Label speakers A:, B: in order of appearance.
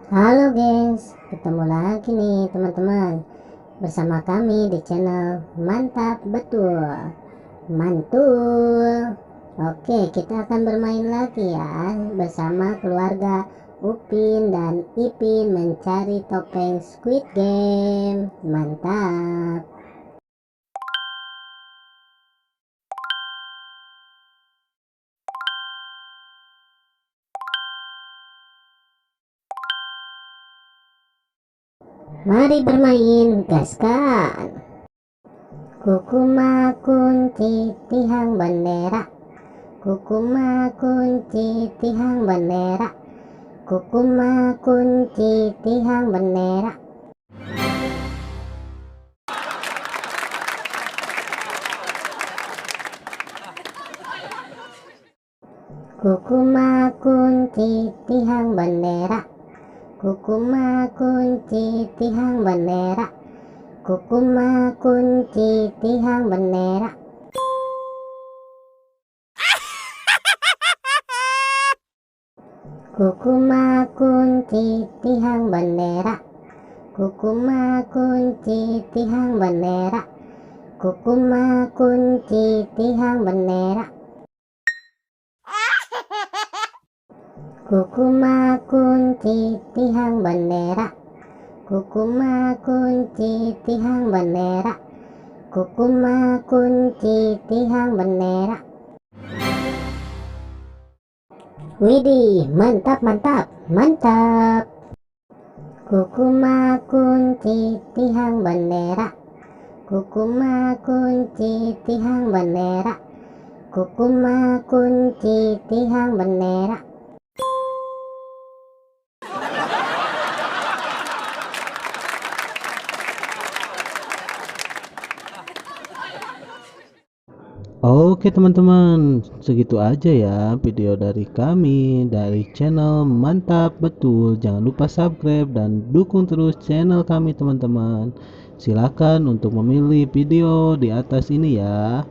A: Halo gengs, ketemu lagi nih teman-teman bersama kami di channel Mantap Betul Mantul. Oke, kita akan bermain lagi ya bersama keluarga Upin dan Ipin mencari topeng Squid Game. Mantap. Mari bermain, gaskan. Kukuma kunci tihang bendera, kukuma kunci tihang bendera, kukuma kunci tihang bendera. Kukuma kunci tihang bendera, kukuma kunci tihang bendera, kukuma kunci tihang bendera. Kukuma kunci tihang bendera, kukuma kunci tihang bendera, kukuma kunci tihang bendera. Kukuma kunci tihang bendera, kukuma kunci tihang bendera, kukuma kunci tihang bendera. Widih, mantap mantap mantap. Kukuma kunci tihang bendera, kukuma kunci tihang bendera, kukuma kunci tihang bendera.
B: Oke teman-teman, segitu aja ya video dari kami dari channel Mantap Betul. Jangan lupa subscribe dan dukung terus channel kami teman-teman. Silakan untuk memilih video di atas ini ya.